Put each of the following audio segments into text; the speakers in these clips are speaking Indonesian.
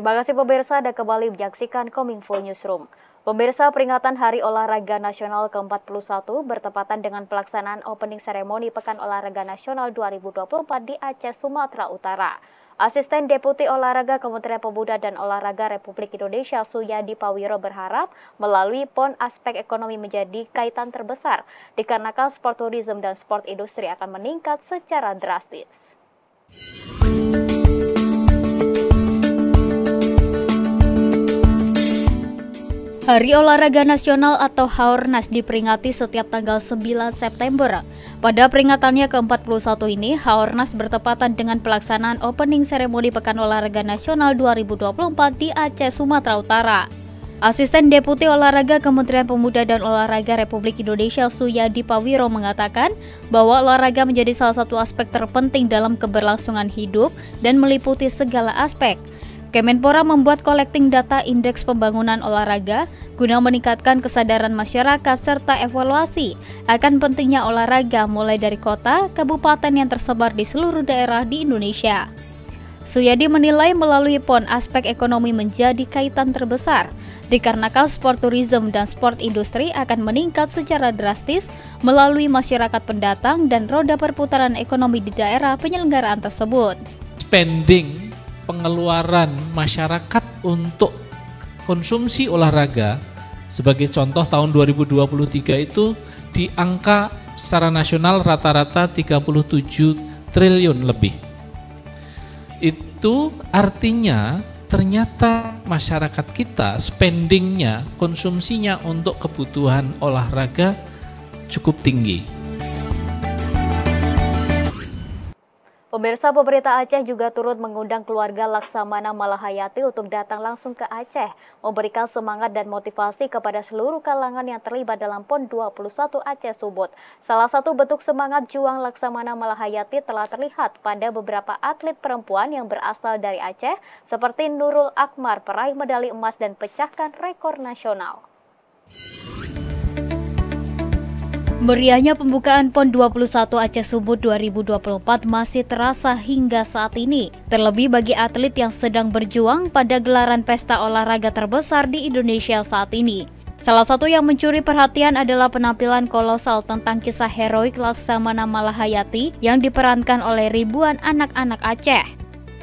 Terima kasih pemirsa, Anda kembali menyaksikan Kominfo Newsroom. Pemirsa, peringatan Hari Olahraga Nasional ke-41 bertepatan dengan pelaksanaan opening seremoni Pekan Olahraga Nasional 2024 di Aceh, Sumatera Utara. Asisten Deputi Olahraga Kementerian Pemuda dan Olahraga Republik Indonesia Suyadi Pawiro berharap melalui PON aspek ekonomi menjadi kaitan terbesar dikarenakan sport tourism dan sport industri akan meningkat secara drastis. Hari Olahraga Nasional atau Haornas diperingati setiap tanggal 9 September. Pada peringatannya ke-41 ini, Haornas bertepatan dengan pelaksanaan opening seremoni Pekan Olahraga Nasional 2024 di Aceh, Sumatera Utara. Asisten Deputi Olahraga Kementerian Pemuda dan Olahraga Republik Indonesia Suyadi Pawiro mengatakan bahwa olahraga menjadi salah satu aspek terpenting dalam keberlangsungan hidup dan meliputi segala aspek. Kemenpora membuat collecting data indeks pembangunan olahraga guna meningkatkan kesadaran masyarakat serta evaluasi akan pentingnya olahraga mulai dari kota, kabupaten yang tersebar di seluruh daerah di Indonesia. Suyadi menilai melalui PON aspek ekonomi menjadi kaitan terbesar dikarenakan sport tourism dan sport industri akan meningkat secara drastis melalui masyarakat pendatang dan roda perputaran ekonomi di daerah penyelenggaraan tersebut. Spending pengeluaran masyarakat untuk konsumsi olahraga sebagai contoh tahun 2023 itu di angka secara nasional rata-rata 37 triliun lebih. Itu artinya ternyata masyarakat kita spendingnya, konsumsinya untuk kebutuhan olahraga cukup tinggi. Pemirsa, pemerintah Aceh juga turut mengundang keluarga Laksamana Malahayati untuk datang langsung ke Aceh, memberikan semangat dan motivasi kepada seluruh kalangan yang terlibat dalam PON 21 Aceh Subud. Salah satu bentuk semangat juang Laksamana Malahayati telah terlihat pada beberapa atlet perempuan yang berasal dari Aceh, seperti Nurul Akmar, peraih medali emas dan pecahkan rekor nasional. Meriahnya pembukaan PON 21 Aceh Subud 2024 masih terasa hingga saat ini. Terlebih bagi atlet yang sedang berjuang pada gelaran pesta olahraga terbesar di Indonesia saat ini. Salah satu yang mencuri perhatian adalah penampilan kolosal tentang kisah heroik Laksamana Malahayati yang diperankan oleh ribuan anak-anak Aceh.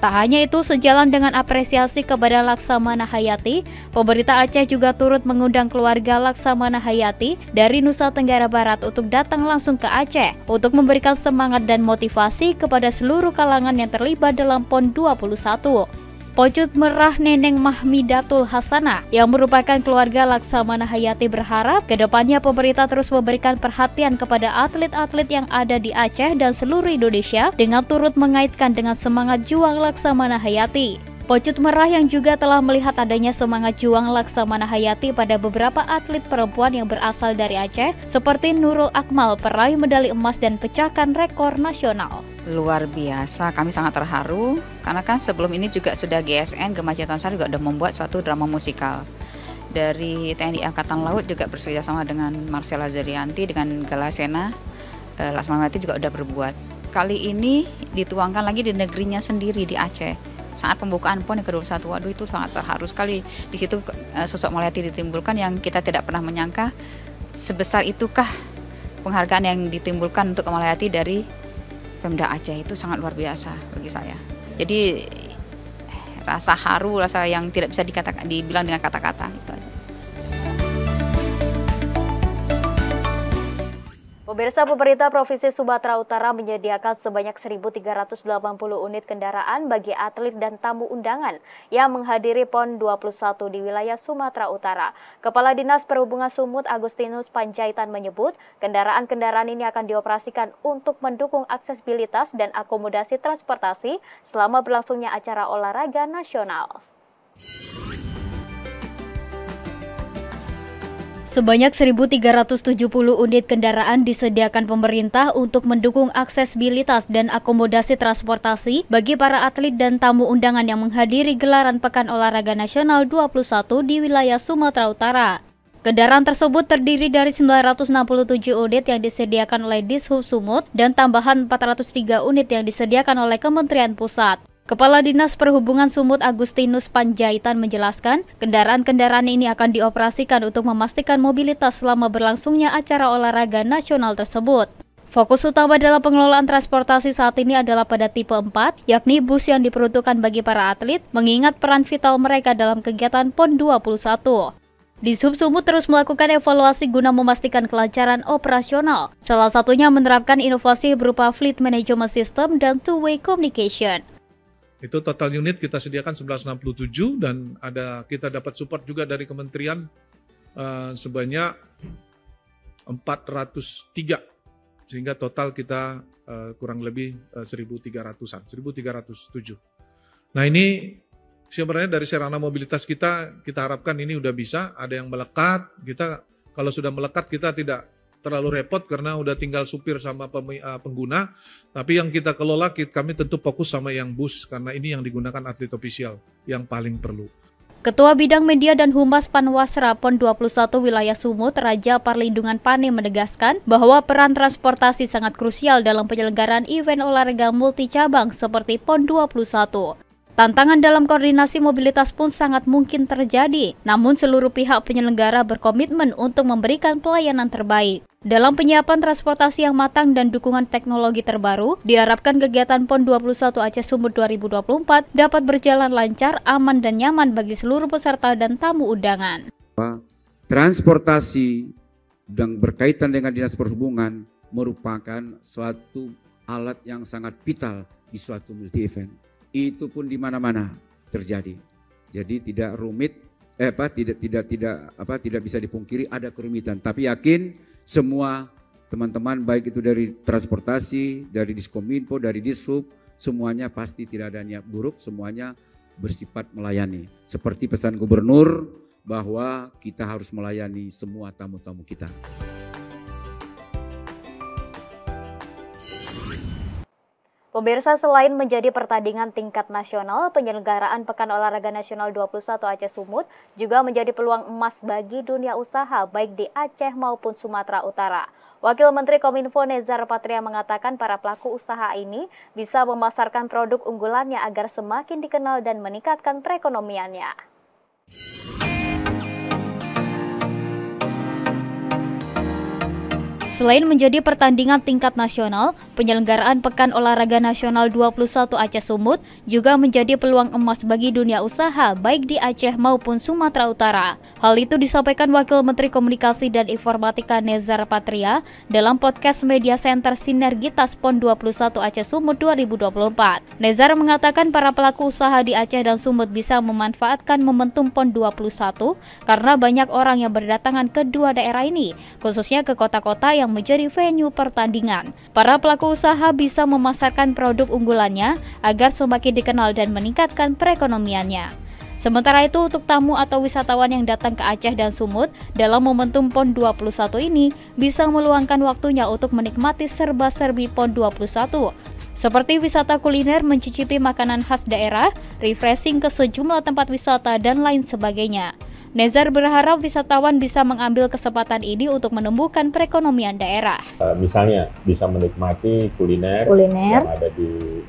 Tak hanya itu, sejalan dengan apresiasi kepada Laksamana Hayati, pemerintah Aceh juga turut mengundang keluarga Laksamana Hayati dari Nusa Tenggara Barat untuk datang langsung ke Aceh untuk memberikan semangat dan motivasi kepada seluruh kalangan yang terlibat dalam PON 21. Pocut Merah Neneng Mahmidatul Hasanah yang merupakan keluarga Laksamana Hayati berharap kedepannya pemerintah terus memberikan perhatian kepada atlet-atlet yang ada di Aceh dan seluruh Indonesia dengan turut mengaitkan dengan semangat juang Laksamana Hayati. Pocut Merah yang juga telah melihat adanya semangat juang Laksamana Hayati pada beberapa atlet perempuan yang berasal dari Aceh seperti Nurul Akmal, peraih medali emas dan pecahkan rekor nasional. Luar biasa, kami sangat terharu karena kan sebelum ini juga sudah GSN Gema Jatiwansari juga sudah membuat suatu drama musikal. Dari TNI Angkatan Laut juga bekerjasama dengan Marcella Zerianti dengan Galasena, Laksamana Hayati juga sudah berbuat. Kali ini dituangkan lagi di negerinya sendiri di Aceh. Saat pembukaan PON yang ke-21, waduh itu sangat terharu sekali. Di situ sosok Malahayati ditimbulkan yang kita tidak pernah menyangka sebesar itukah penghargaan yang ditimbulkan untuk Malahayati dari Pemda Aceh. Itu sangat luar biasa bagi saya. Jadi rasa haru, rasa yang tidak bisa dibilang dengan kata-kata itu aja. Pemirsa, pemerintah Provinsi Sumatera Utara menyediakan sebanyak 1.380 unit kendaraan bagi atlet dan tamu undangan yang menghadiri PON 21 di wilayah Sumatera Utara. Kepala Dinas Perhubungan Sumut Agustinus Panjaitan menyebut kendaraan-kendaraan ini akan dioperasikan untuk mendukung aksesibilitas dan akomodasi transportasi selama berlangsungnya acara olahraga nasional. Sebanyak 1.370 unit kendaraan disediakan pemerintah untuk mendukung aksesibilitas dan akomodasi transportasi bagi para atlet dan tamu undangan yang menghadiri gelaran Pekan Olahraga Nasional 21 di wilayah Sumatera Utara. Kendaraan tersebut terdiri dari 967 unit yang disediakan oleh Dishub Sumut dan tambahan 403 unit yang disediakan oleh Kementerian Pusat. Kepala Dinas Perhubungan Sumut Agustinus Panjaitan menjelaskan, kendaraan-kendaraan ini akan dioperasikan untuk memastikan mobilitas selama berlangsungnya acara olahraga nasional tersebut. Fokus utama dalam pengelolaan transportasi saat ini adalah pada tipe 4, yakni bus yang diperuntukkan bagi para atlet, mengingat peran vital mereka dalam kegiatan PON 21. Dishub Sumut terus melakukan evaluasi guna memastikan kelancaran operasional, salah satunya menerapkan inovasi berupa Fleet Management System dan Two-Way Communication. Itu total unit kita sediakan 1167 dan kita dapat support juga dari kementerian sebanyak 403 sehingga total kita kurang lebih 1.300-an, 1.307. Nah ini sebenarnya dari sarana mobilitas kita harapkan ini udah bisa, ada yang melekat, kita kalau sudah melekat kita tidak terlalu repot karena udah tinggal supir sama pengguna, tapi yang kita kelola kami tentu fokus sama yang bus karena ini yang digunakan atlet ofisial yang paling perlu. Ketua Bidang Media dan Humas Panwasra PON 21 Wilayah Sumut, Raja Parlindungan Pane menegaskan bahwa peran transportasi sangat krusial dalam penyelenggaraan event olahraga multicabang seperti PON 21. Tantangan dalam koordinasi mobilitas pun sangat mungkin terjadi, namun seluruh pihak penyelenggara berkomitmen untuk memberikan pelayanan terbaik. Dalam penyiapan transportasi yang matang dan dukungan teknologi terbaru, diharapkan kegiatan PON 21 Aceh Sumut 2024 dapat berjalan lancar, aman dan nyaman bagi seluruh peserta dan tamu undangan. Transportasi yang berkaitan dengan Dinas Perhubungan merupakan suatu alat yang sangat vital di suatu multi event. Itu pun di mana-mana terjadi. Jadi tidak rumit, tidak bisa dipungkiri ada kerumitan. Tapi yakin semua teman-teman baik itu dari transportasi, dari Diskominfo, dari Dishub, semuanya pasti tidak ada niat buruk, semuanya bersifat melayani. Seperti pesan gubernur bahwa kita harus melayani semua tamu-tamu kita. Pemirsa, selain menjadi pertandingan tingkat nasional, penyelenggaraan Pekan Olahraga Nasional 21 Aceh Sumut juga menjadi peluang emas bagi dunia usaha baik di Aceh maupun Sumatera Utara. Wakil Menteri Kominfo Nezar Patria mengatakan para pelaku usaha ini bisa memasarkan produk unggulannya agar semakin dikenal dan meningkatkan perekonomiannya. Selain menjadi pertandingan tingkat nasional, penyelenggaraan Pekan Olahraga Nasional 21 Aceh Sumut juga menjadi peluang emas bagi dunia usaha baik di Aceh maupun Sumatera Utara. Hal itu disampaikan Wakil Menteri Komunikasi dan Informatika Nezar Patria dalam podcast Media Center Sinergitas PON 21 Aceh Sumut 2024. Nezar mengatakan para pelaku usaha di Aceh dan Sumut bisa memanfaatkan momentum PON 21 karena banyak orang yang berdatangan ke dua daerah ini, khususnya ke kota-kota yang menjadi venue pertandingan. Para pelaku usaha bisa memasarkan produk unggulannya agar semakin dikenal dan meningkatkan perekonomiannya. Sementara itu untuk tamu atau wisatawan yang datang ke Aceh dan Sumut dalam momentum PON 21 ini bisa meluangkan waktunya untuk menikmati serba-serbi PON 21. Seperti wisata kuliner, mencicipi makanan khas daerah, refreshing ke sejumlah tempat wisata dan lain sebagainya. Nezar berharap wisatawan bisa mengambil kesempatan ini untuk menumbuhkan perekonomian daerah. Misalnya bisa menikmati kuliner yang ada di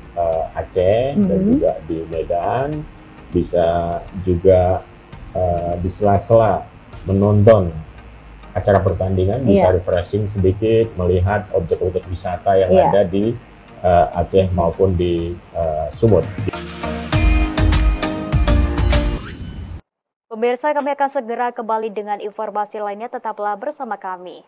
Aceh dan juga di Medan, bisa juga di sela-sela menonton acara pertandingan, bisa refreshing sedikit, melihat objek-objek wisata yang ada di Aceh maupun di Sumut. Pemirsa, kami akan segera kembali dengan informasi lainnya, tetaplah bersama kami.